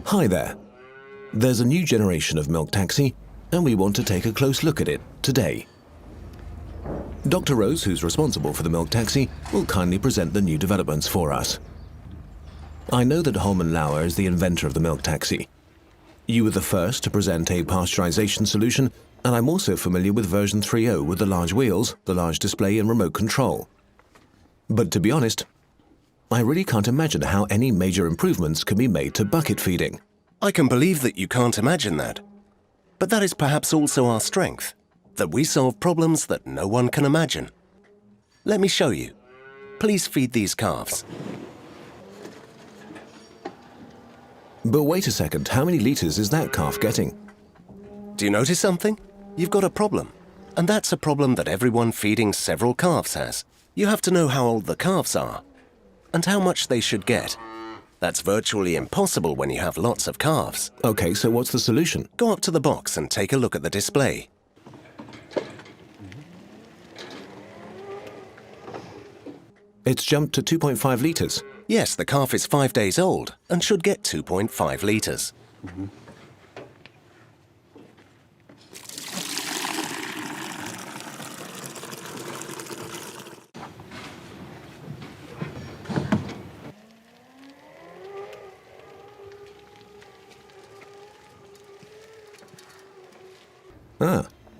Hi there. There's a new generation of milk taxi, and we want to take a close look at it today. Dr. Rose, who's responsible for the milk taxi, will kindly present the new developments for us. I know that Holman Lauer is the inventor of the milk taxi. You were the first to present a pasteurization solution, and I'm also familiar with version 3.0 with the large wheels, the large display and remote control. But to be honest, I really can't imagine how any major improvements can be made to bucket feeding. I can believe that you can't imagine that. But that is perhaps also our strength, that we solve problems that no one can imagine. Let me show you. Please feed these calves. But wait a second, how many litres is that calf getting? Do you notice something? You've got a problem. And that's a problem that everyone feeding several calves has. You have to know how old the calves are and how much they should get. That's virtually impossible when you have lots of calves. Okay, so what's the solution? Go up to the box and take a look at the display. It's jumped to 2.5 litres. Yes, the calf is 5 days old and should get 2.5 litres.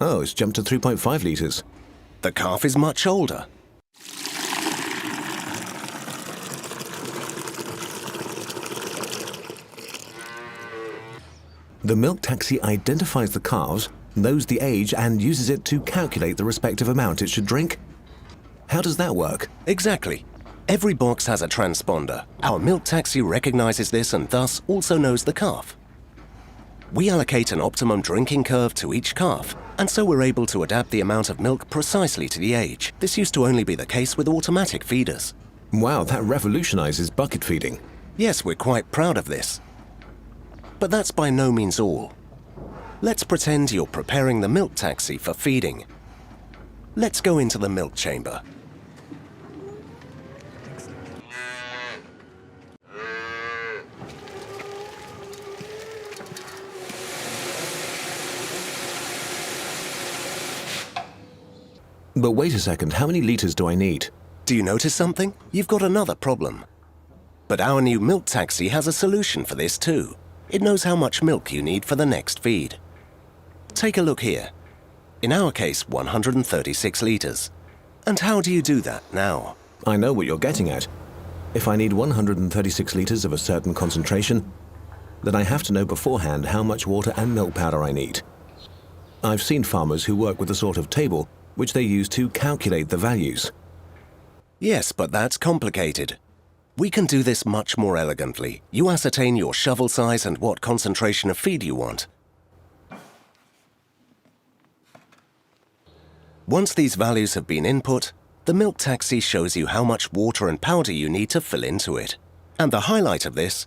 Oh, it's jumped to 3.5 litres. The calf is much older. The milk taxi identifies the calves, knows the age, and uses it to calculate the respective amount it should drink. How does that work? Exactly. Every box has a transponder. Our milk taxi recognizes this and thus also knows the calf. We allocate an optimum drinking curve to each calf, and so we're able to adapt the amount of milk precisely to the age. This used to only be the case with automatic feeders. Wow, that revolutionizes bucket feeding. Yes, we're quite proud of this. But that's by no means all. Let's pretend you're preparing the milk taxi for feeding. Let's go into the milk chamber. But wait a second, how many litres do I need? Do you notice something? You've got another problem. But our new milk taxi has a solution for this too. It knows how much milk you need for the next feed. Take a look here. In our case, 136 litres. And how do you do that now? I know what you're getting at. If I need 136 litres of a certain concentration, then I have to know beforehand how much water and milk powder I need. I've seen farmers who work with a sort of table which they use to calculate the values. Yes, but that's complicated. We can do this much more elegantly. You ascertain your shovel size and what concentration of feed you want. Once these values have been input, the milk taxi shows you how much water and powder you need to fill into it. And the highlight of this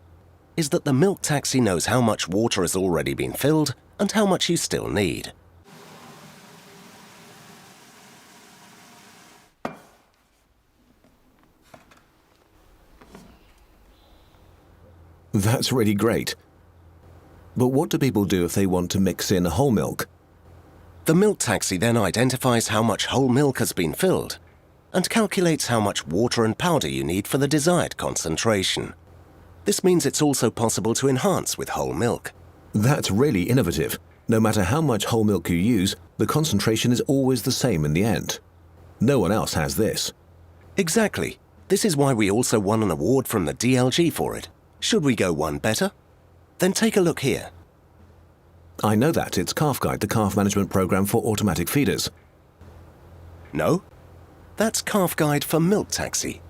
is that the milk taxi knows how much water has already been filled and how much you still need. That's really great. But what do people do if they want to mix in whole milk? The milk taxi then identifies how much whole milk has been filled and calculates how much water and powder you need for the desired concentration. This means it's also possible to enhance with whole milk. That's really innovative. No matter how much whole milk you use, the concentration is always the same in the end. No one else has this. Exactly. This is why we also won an award from the DLG for it. Should we go one better? Then take a look here. I know that. It's Calf Guide, the calf management program for automatic feeders. No, that's Calf Guide for Milk Taxi.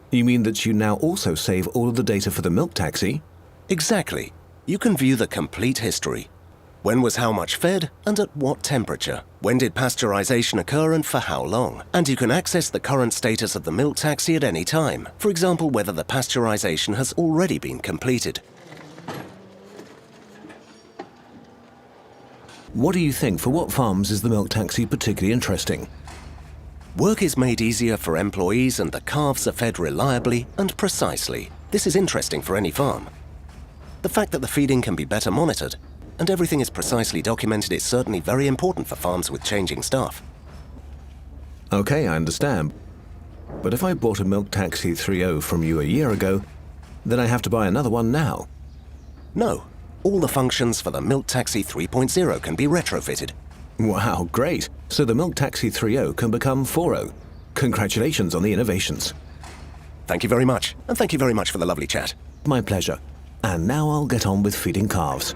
You mean that you now also save all of the data for the milk taxi? Exactly. You can view the complete history. When was how much fed and at what temperature? When did pasteurization occur and for how long? And you can access the current status of the milk taxi at any time. For example, whether the pasteurization has already been completed. What do you think? For what farms is the milk taxi particularly interesting? Work is made easier for employees and the calves are fed reliably and precisely. This is interesting for any farm. The fact that the feeding can be better monitored and everything is precisely documented is certainly very important for farms with changing staff. Okay, I understand. But if I bought a Milk Taxi 3.0 from you a year ago, then I have to buy another one now. No, all the functions for the Milk Taxi 3.0 can be retrofitted. Wow, great. So the Milk Taxi 3.0 can become 4.0. Congratulations on the innovations. Thank you very much, and thank you very much for the lovely chat. My pleasure. And now I'll get on with feeding calves.